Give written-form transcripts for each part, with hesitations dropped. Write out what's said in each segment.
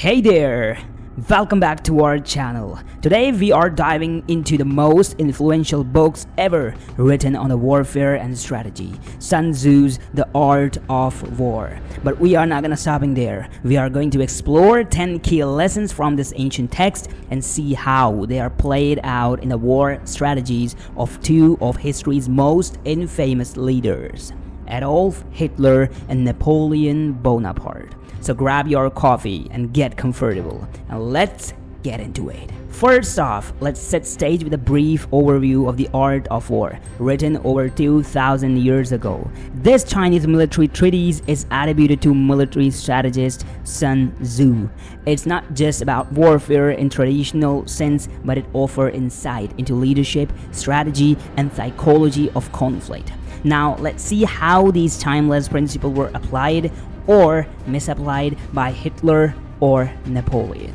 Hey there! Welcome back to our channel. Today we are diving into the most influential books ever written on the warfare and strategy, Sun Tzu's The Art of War. But we are not gonna stopping there. We are going to explore 10 key lessons from this ancient text and see how they are played out in the war strategies of two of history's most infamous leaders, Adolf Hitler and Napoleon Bonaparte. So grab your coffee and get comfortable, and let's get into it. First off, let's set stage with a brief overview of The Art of War, written over 2,000 years ago. This Chinese military treatise is attributed to military strategist Sun Tzu. It's not just about warfare in traditional sense, but it offers insight into leadership, strategy, and psychology of conflict. Now, let's see how these timeless principles were applied or misapplied by Hitler or Napoleon.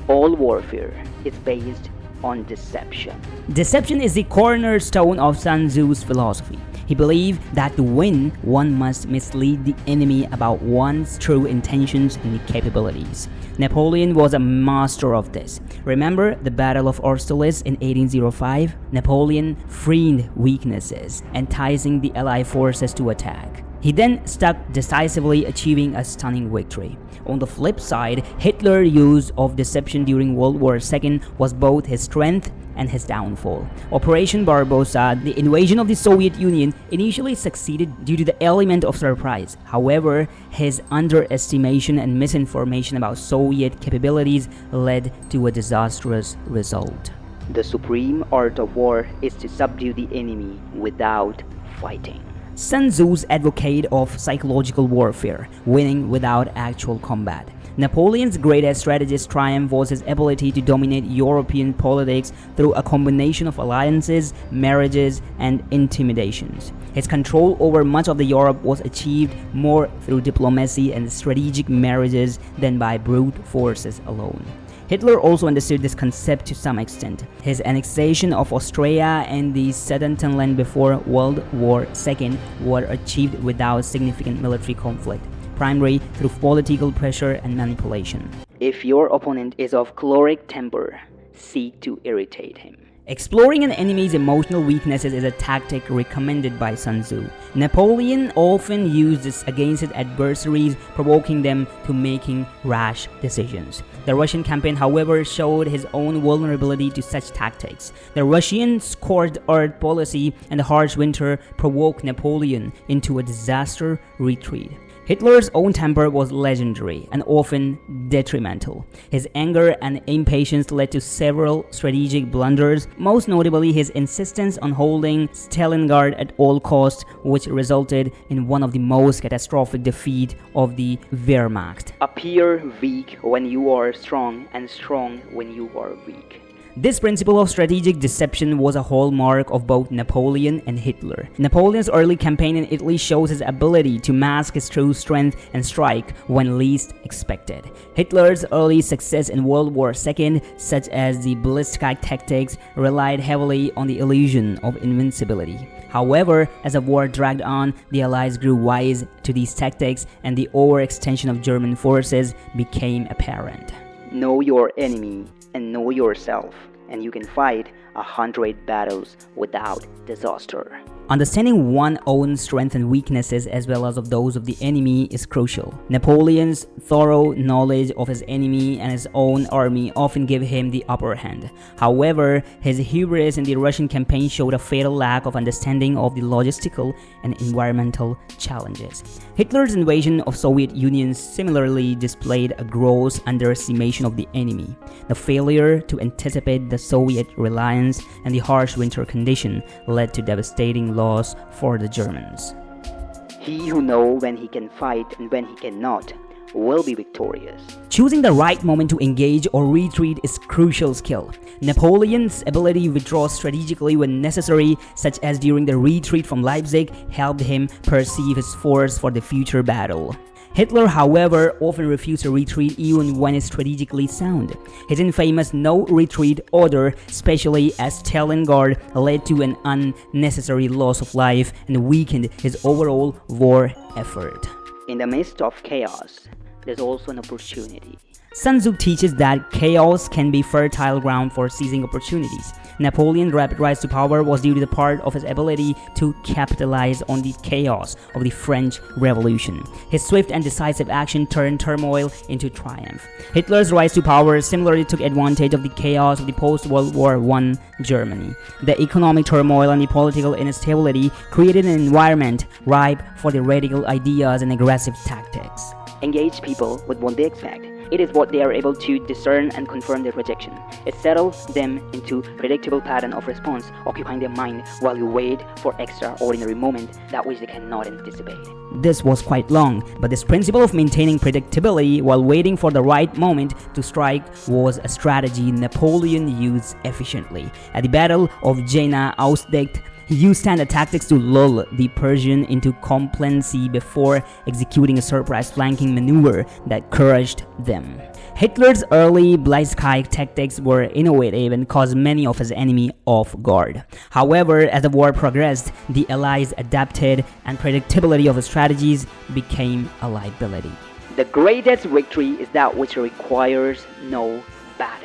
All warfare is based on deception. Deception is the cornerstone of Sun Tzu's philosophy. He believed that to win, one must mislead the enemy about one's true intentions and capabilities. Napoleon was a master of this. Remember the Battle of Austerlitz in 1805? Napoleon feigned weaknesses, enticing the Allied forces to attack. He then stuck decisively, achieving a stunning victory. On the flip side, Hitler's use of deception during World War II was both his strength and his downfall. Operation Barbarossa, the invasion of the Soviet Union, initially succeeded due to the element of surprise. However, his underestimation and misinformation about Soviet capabilities led to a disastrous result. The supreme art of war is to subdue the enemy without fighting. Sun Tzu's advocate of psychological warfare, winning without actual combat. Napoleon's greatest strategist triumph was his ability to dominate European politics through a combination of alliances, marriages, and intimidations. His control over much of the Europe was achieved more through diplomacy and strategic marriages than by brute forces alone. Hitler also understood this concept to some extent. His annexation of Austria and the Sudetenland before World War II were achieved without significant military conflict, primarily through political pressure and manipulation. If your opponent is of choleric temper, seek to irritate him. Exploring an enemy's emotional weaknesses is a tactic recommended by Sun Tzu. Napoleon often used this against his adversaries, provoking them to making rash decisions. The Russian campaign, however, showed his own vulnerability to such tactics. The Russian scorched earth policy and the harsh winter provoked Napoleon into a disaster retreat. Hitler's own temper was legendary and often detrimental. His anger and impatience led to several strategic blunders, most notably his insistence on holding Stalingrad at all costs, which resulted in one of the most catastrophic defeats of the Wehrmacht. Appear weak when you are strong, and strong when you are weak. This principle of strategic deception was a hallmark of both Napoleon and Hitler. Napoleon's early campaign in Italy shows his ability to mask his true strength and strike when least expected. Hitler's early success in World War II, such as the Blitzkrieg tactics, relied heavily on the illusion of invincibility. However, as the war dragged on, the Allies grew wise to these tactics and the overextension of German forces became apparent. Know your enemy and know yourself, and you can fight 100 battles without disaster. Understanding one's own strengths and weaknesses as well as of those of the enemy is crucial. Napoleon's thorough knowledge of his enemy and his own army often gave him the upper hand. However, his hubris in the Russian campaign showed a fatal lack of understanding of the logistical and environmental challenges. Hitler's invasion of Soviet Union similarly displayed a gross underestimation of the enemy. The failure to anticipate the Soviet reliance and the harsh winter condition led to devastating loss for the Germans. He who knows when he can fight and when he cannot will be victorious. Choosing the right moment to engage or retreat is crucial skill. Napoleon's ability to withdraw strategically when necessary, such as during the retreat from Leipzig, helped him perceive his force for the future battle. Hitler, however, often refused to retreat even when strategically sound. His infamous no-retreat order, especially at Stalingrad, led to an unnecessary loss of life and weakened his overall war effort. In the midst of chaos, there's also an opportunity. Sun Tzu teaches that chaos can be fertile ground for seizing opportunities. Napoleon's rapid rise to power was due to the part of his ability to capitalize on the chaos of the French Revolution. His swift and decisive action turned turmoil into triumph. Hitler's rise to power similarly took advantage of the chaos of the post-World War I Germany. The economic turmoil and the political instability created an environment ripe for the radical ideas and aggressive tactics. Engage people with what they expect. It is what they are able to discern and confirm their rejection. It settles them into predictable pattern of response, occupying their mind while you wait for extraordinary moment that which they cannot anticipate. This was quite long, but this principle of maintaining predictability while waiting for the right moment to strike was a strategy Napoleon used efficiently. At the Battle of Jena Austerlitz, he used standard tactics to lull the Persian into complacency before executing a surprise flanking maneuver that crushed them. Hitler's early blitzkrieg tactics were innovative and caused many of his enemies off guard. However, as the war progressed, the Allies adapted and predictability of his strategies became a liability. The greatest victory is that which requires no battle.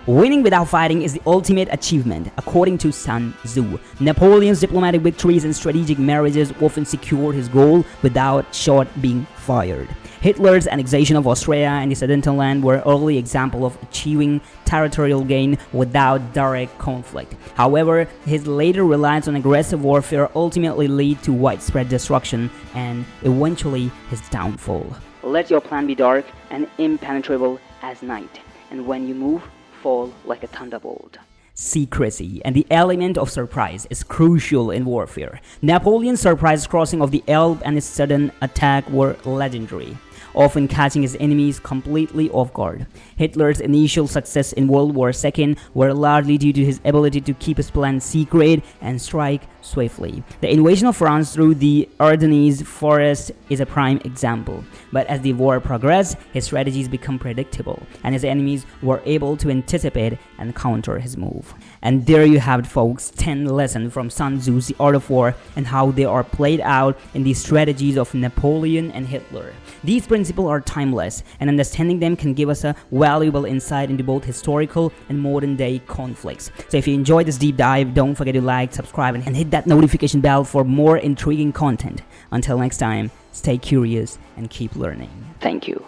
Winning without fighting is the ultimate achievement, according to Sun Tzu. Napoleon's diplomatic victories and strategic marriages often secured his goal without shot being fired. Hitler's annexation of Austria and the Sudetenland were early examples of achieving territorial gain without direct conflict. However, his later reliance on aggressive warfare ultimately led to widespread destruction and eventually his downfall. Let your plan be dark and impenetrable as night, and when you move, fall like a thunderbolt. Secrecy and the element of surprise is crucial in warfare. Napoleon's surprise crossing of the Elbe and his sudden attack were legendary, often catching his enemies completely off guard. Hitler's initial success in World War II were largely due to his ability to keep his plans secret and strike swiftly. The invasion of France through the Ardennes forest is a prime example. But as the war progressed, his strategies became predictable, and his enemies were able to anticipate and counter his move. And there you have it, folks, 10 lessons from Sun Tzu's The Art of War and how they are played out in the strategies of Napoleon and Hitler. These principles are timeless, and understanding them can give us a valuable insight into both historical and modern day conflicts. So if you enjoyed this deep dive, don't forget to like, subscribe, and hit that notification bell for more intriguing content. Until next time, stay curious and keep learning. Thank you.